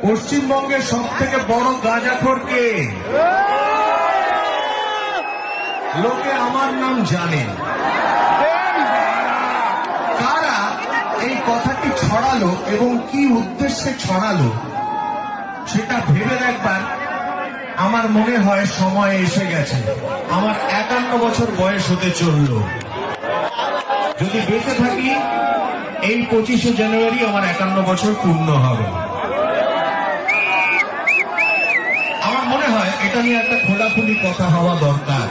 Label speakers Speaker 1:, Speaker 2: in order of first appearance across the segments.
Speaker 1: পশ্চিমবঙ্গের সব থেকে বড় গাঁজাখোর কে? লোকে আমার নাম জানে। কারা এই কথাটি ছড়ালো এবং কি উদ্দেশ্যে ছড়ালো সেটা ভেবে দেখবার আমার মনে হয় সময় এসে গেছে। আমার 51 বছর বয়স হতে চলল। যদি বেঁচে থাকি এই 25শে জানুয়ারি আমার 51 বছর পূর্ণ হবে। আমার মনে হয় এটা নিয়ে একটা খোলাখুলি কথা হওয়া দরকার।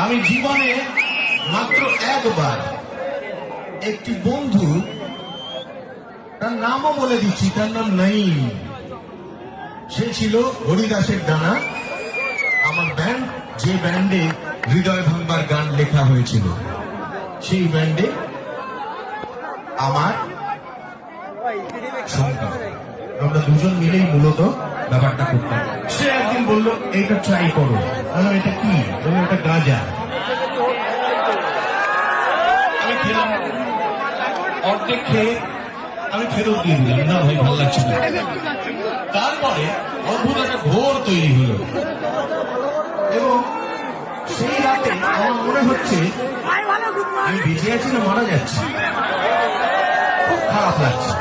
Speaker 1: আমি জীবনে মাত্র একবার একটি বন্ধু, তার নামও বলে দিচ্ছি, তার নাম নাইম। সে ছিল হরিদাসের ডানা, আমার ব্যান্ড, যে ব্যান্ডে হৃদয় ভাঙবার গান লেখা হয়েছিল, সেই ব্যান্ডে আমার সঙ্গী। আমরা দুজন মিলেই মূলত ব্যাপারটা করতাম। সে একদিন বললো এইটা ট্রাই করো। বললাম এটা কি? বললো এটা গাঁজা। আমি খেলাম, অর্ধেক খেয়ে আমি ফেরত দিয়ে দিলাম, না ভাই ভালো লাগছে না। তারপরে অদ্ভুত একটা ঘোর তৈরি হলো এবং সেই রাতে আমার মনে হচ্ছে আমি বেঁচে আছি না মারা যাচ্ছি। খুব খারাপ লাগছে।